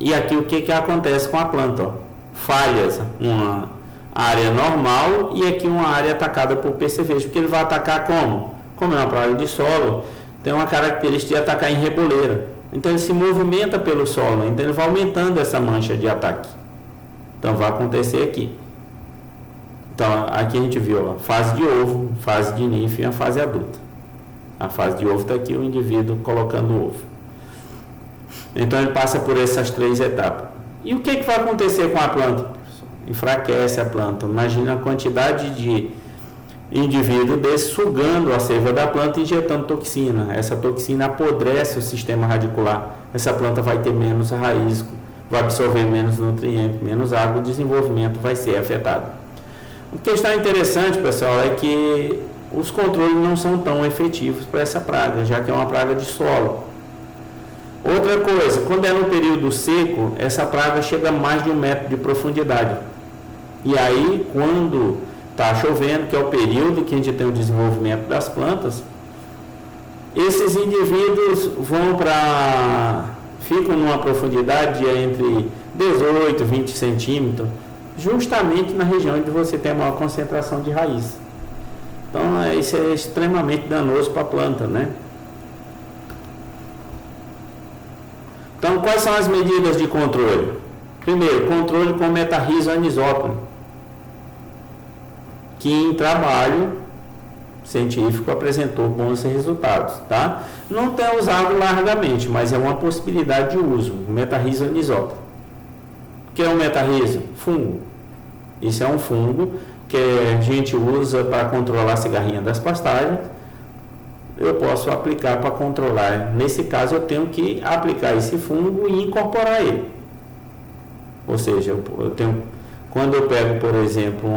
E aqui o que acontece com a planta? Ó? Falhas, uma área normal e aqui uma área atacada por percevejo. Porque ele vai atacar como? Como é uma praga de solo, tem uma característica de atacar em reboleira. Então ele se movimenta pelo solo, então ele vai aumentando essa mancha de ataque. Então vai acontecer aqui. Então aqui a gente viu a fase de ovo, fase de ninfa e a fase adulta. A fase de ovo está aqui, o indivíduo colocando o ovo. Então ele passa por essas 3 etapas. E o que vai acontecer com a planta? Enfraquece a planta. Imagina a quantidade de indivíduo desse sugando a seiva da planta e injetando toxina. Essa toxina apodrece o sistema radicular. Essa planta vai ter menos raiz, vai absorver menos nutrientes, menos água, o desenvolvimento vai ser afetado. O que está interessante, pessoal, é que os controles não são tão efetivos para essa praga, já que é uma praga de solo. Outra coisa, quando é no período seco, essa praga chega a mais de 1 metro de profundidade. E aí, quando está chovendo, que é o período que a gente tem o desenvolvimento das plantas, esses indivíduos ficam numa profundidade entre 18 e 20 centímetros, justamente na região onde você tem a maior concentração de raiz. Então isso é extremamente danoso para a planta, né? Então quais são as medidas de controle? Primeiro, controle com metarrhizo anisótone, que em trabalho científico apresentou bons resultados, tá? Não tem usado largamente, mas é uma possibilidade de uso, o metarrhizo anisótone. O que é o metarrhizo? Fungo. Isso é um fungo que a gente usa para controlar a cigarrinha das pastagens. Eu posso aplicar para controlar. Nesse caso, eu tenho que aplicar esse fungo e incorporar ele. Ou seja, quando eu pego, por exemplo,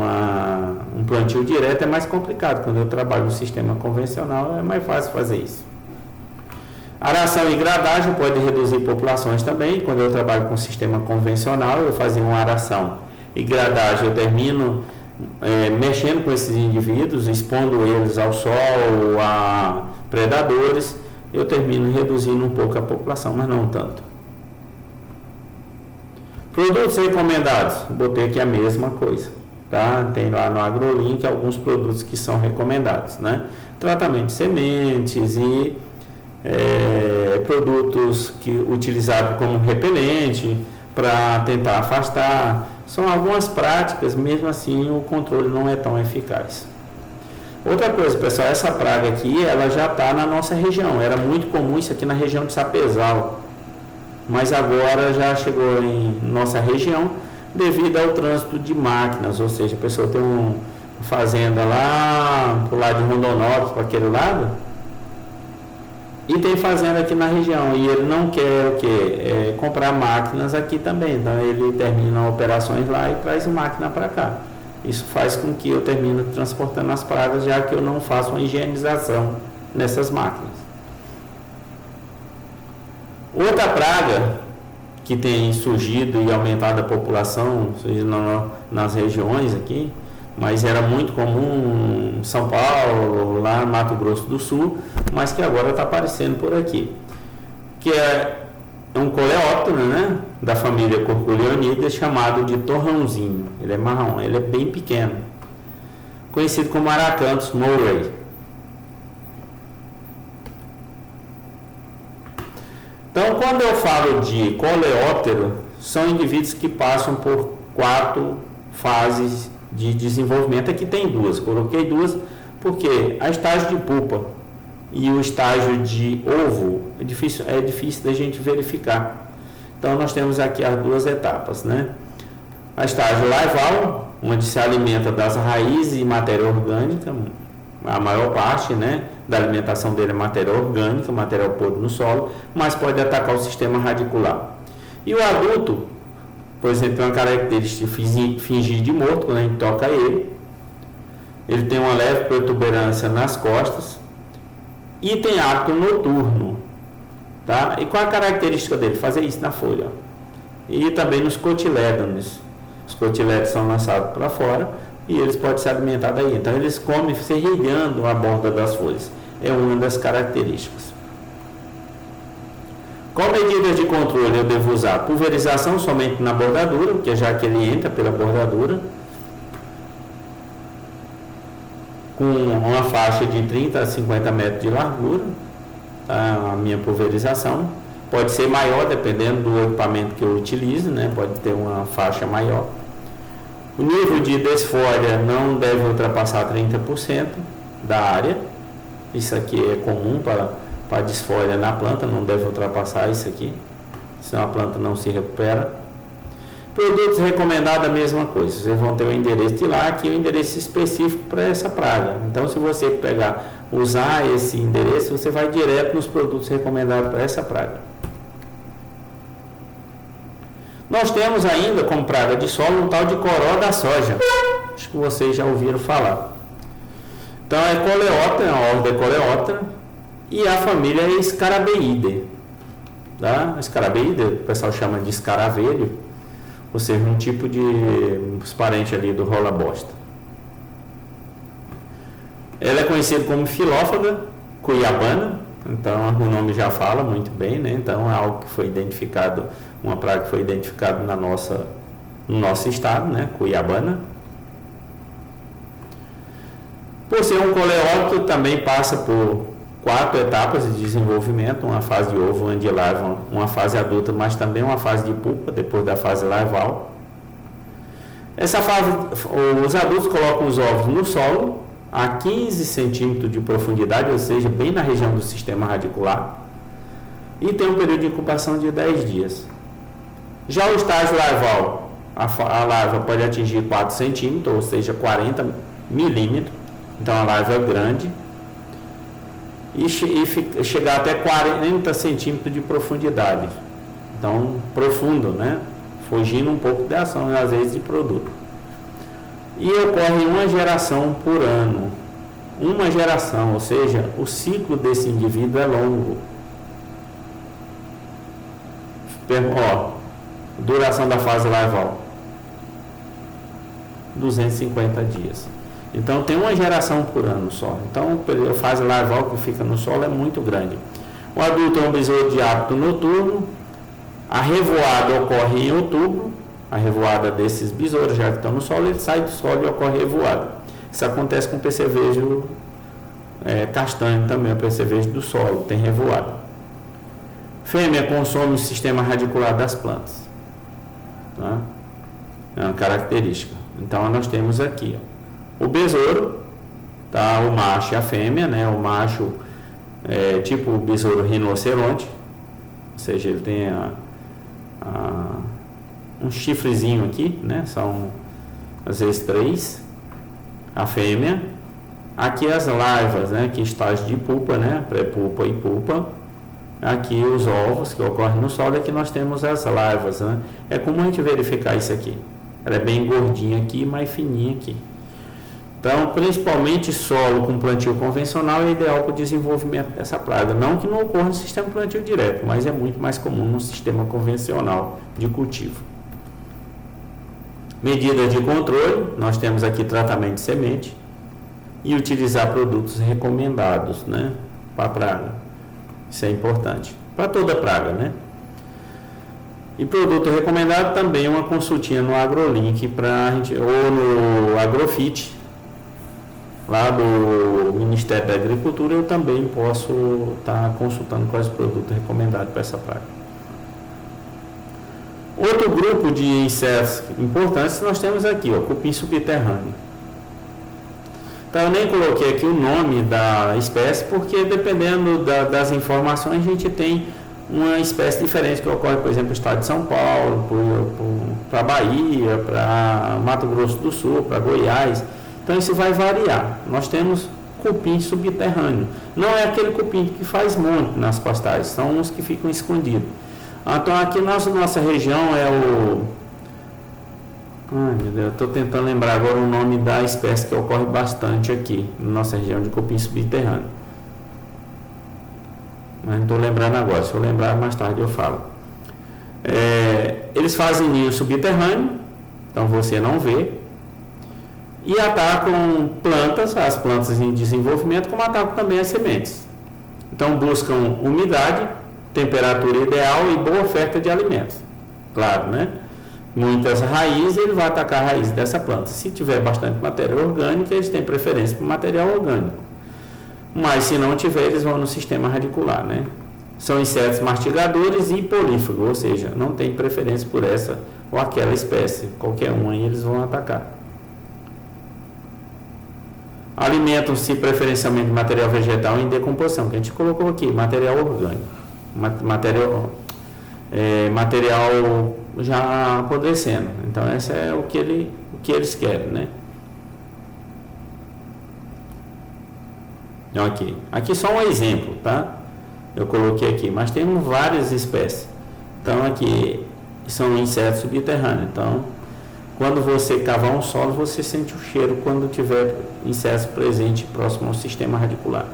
um plantio direto, é mais complicado. Quando eu trabalho no sistema convencional, é mais fácil fazer isso. Aração e gradagem pode reduzir populações também. Quando eu trabalho com sistema convencional, eu fazia uma aração e gradagem, eu termino mexendo com esses indivíduos, expondo eles ao sol, a predadores, eu termino reduzindo um pouco a população, mas não tanto. Produtos recomendados, botei aqui a mesma coisa, tá? Tem lá no AgroLink alguns produtos que são recomendados, né? Tratamento de sementes e produtos utilizados como repelente para tentar afastar. São algumas práticas, mesmo assim o controle não é tão eficaz. Outra coisa, pessoal, essa praga aqui, ela já está na nossa região. Era muito comum isso aqui na região de Sapezal, mas agora já chegou em nossa região devido ao trânsito de máquinas, ou seja, a pessoa tem uma fazenda lá pro lado de Rondonópolis, para aquele lado, e tem fazenda aqui na região, e ele não quer o quê? Comprar máquinas aqui também, então ele termina operações lá e traz máquina para cá. Isso faz com que eu termine transportando as pragas, já que eu não faço uma higienização nessas máquinas. Outra praga que tem surgido e aumentado a população nas regiões aqui, mas era muito comum em São Paulo, lá no Mato Grosso do Sul, mas que agora está aparecendo por aqui, que é um coleóptero, né, da família Corculeonidae, chamado de torrãozinho. Ele é marrom, ele é bem pequeno, conhecido como Aracanthus murray. Então, quando eu falo de coleóptero, são indivíduos que passam por 4 fases de desenvolvimento. Aqui tem 2, coloquei 2 porque a estágio de pupa e o estágio de ovo é difícil da gente verificar. Então nós temos aqui as 2 etapas, né? A estágio larval, onde se alimenta das raízes e matéria orgânica, a maior parte, né, da alimentação dele é matéria orgânica, material podre no solo, mas pode atacar o sistema radicular. E o adulto, por exemplo, tem uma característica de fingir de morto quando a gente toca ele tem uma leve protuberância nas costas e tem hábito noturno, tá? E qual a característica dele? Fazer isso na folha, ó. E também nos cotilédones. Os cotilédones são lançados para fora e eles podem se alimentar daí. Então eles comem serrilhando a borda das folhas. É uma das características. Qual medida de controle eu devo usar? Pulverização somente na bordadura, porque já que ele entra pela bordadura, com uma faixa de 30 a 50 metros de largura, tá? A minha pulverização pode ser maior dependendo do equipamento que eu utilizo, né? Pode ter uma faixa maior. O nível de desfolha não deve ultrapassar 30% da área. Isso aqui é comum para desfolha na planta, não deve ultrapassar isso aqui, senão a planta não se recupera. Produtos recomendados, a mesma coisa. Vocês vão ter o endereço de lá, aqui é o endereço específico para essa praga. Então, se você usar esse endereço, você vai direto nos produtos recomendados para essa praga. Nós temos ainda como praga de solo um tal de coró da soja. Acho que vocês já ouviram falar. Então, é coleóptera, a ordem é coleóptera, e a família é Scarabeidae. Tá? Scarabeidae, o pessoal chama de escaravelho, ou seja, um tipo de parente ali do rola-bosta. Ela é conhecida como filófaga cuiabana, então o nome já fala muito bem, né? Então é algo que foi identificado, uma praga que foi identificada no nosso estado, né? Cuiabana. Por ser um coleóptero, também passa por 4 etapas de desenvolvimento, uma fase de ovo, onde larva, uma fase adulta, mas também uma fase de pupa, depois da fase larval. Essa fase, os adultos colocam os ovos no solo, a 15 centímetros de profundidade, ou seja, bem na região do sistema radicular, e tem um período de incubação de 10 dias. Já o estágio larval, a larva pode atingir 4 centímetros, ou seja, 40 milímetros, então a larva é grande, e chegar até 40 centímetros de profundidade, então profundo, né? Fugindo um pouco da ação, às vezes, de produto. E ocorre uma geração por ano, uma geração, ou seja, o ciclo desse indivíduo é longo. Duração da fase larval, 250 dias. Então tem uma geração por ano só. Então a fase larval que fica no solo é muito grande. O adulto é um besouro de hábito noturno. A revoada ocorre em outubro. A revoada desses besouros, já que estão no solo, ele sai do solo e ocorre revoada. Isso acontece com o percevejo castanho também, o percevejo do solo, tem revoada. Fêmea consome o sistema radicular das plantas. Tá? É uma característica. Então nós temos aqui, ó, o besouro, tá? O macho e a fêmea, né? O macho é tipo o besouro rinoceronte, ou seja, ele tem um chifrezinho aqui, né? São às vezes 3. A fêmea, aqui as larvas, né? Que estágio de pupa, né? Pré-pupa e pupa. Aqui os ovos que ocorrem no solo, aqui nós temos as larvas, né? É comum a gente verificar isso aqui. Ela é bem gordinha aqui, mais fininha aqui. Então, principalmente solo com plantio convencional é ideal para o desenvolvimento dessa praga. Não que não ocorra no sistema plantio direto, mas é muito mais comum no sistema convencional de cultivo. Medidas de controle, nós temos aqui tratamento de semente e utilizar produtos recomendados, né, para a praga. Isso é importante, para toda praga, né? E produto recomendado também uma consultinha no AgroLink para a gente, ou no Agrofit, lá do Ministério da Agricultura, eu também posso estar consultando quais produtos recomendados para essa praga. Outro grupo de insetos importantes nós temos aqui, o cupim subterrâneo. Então eu nem coloquei aqui o nome da espécie, porque dependendo das informações a gente tem uma espécie diferente que ocorre, por exemplo, no estado de São Paulo, para Bahia, para Mato Grosso do Sul, para Goiás. Então isso vai variar. Nós temos cupim subterrâneo. Não é aquele cupim que faz monte nas pastagens, são uns que ficam escondidos. Então aqui nossa região é o... Ai meu Deus, estou tentando lembrar agora o nome da espécie que ocorre bastante aqui, na nossa região de cupim subterrâneo. Mas não estou lembrando agora, se eu lembrar mais tarde eu falo. Eles fazem ninho subterrâneo, então você não vê. E atacam plantas, as plantas em desenvolvimento, como atacam também as sementes. Então buscam umidade, temperatura ideal e boa oferta de alimentos. Claro, né? Muitas raízes, ele vai atacar a raiz dessa planta. Se tiver bastante matéria orgânica, eles têm preferência por material orgânico. Mas se não tiver, eles vão no sistema radicular, né? São insetos mastigadores e polífagos, ou seja, não tem preferência por essa ou aquela espécie. Qualquer um aí eles vão atacar. Alimentam-se preferencialmente de material vegetal em decomposição, que a gente colocou aqui, material orgânico, material já apodrecendo. Então esse é o que eles querem, né? Aqui só um exemplo, tá? Eu coloquei aqui, mas temos várias espécies. Então aqui são insetos subterrâneos. Então, quando você cavar um solo, você sente o cheiro quando tiver insetos presentes próximo ao sistema radicular.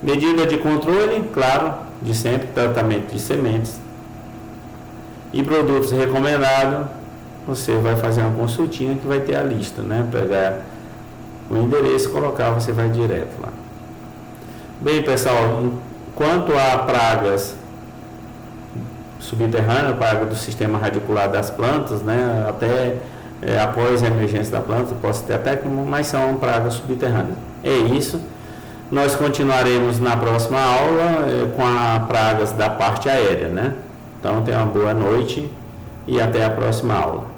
Medida de controle, claro, de sempre, tratamento de sementes. E produtos recomendados, você vai fazer uma consultinha que vai ter a lista, né? Pegar o endereço, colocar, você vai direto lá. Bem, pessoal, quanto a pragas subterrâneas, praga do sistema radicular das plantas, né? Até após a emergência da planta, pode ter até como, mas são pragas subterrâneas. É isso. Nós continuaremos na próxima aula com as pragas da parte aérea, né? Então, tenha uma boa noite e até a próxima aula.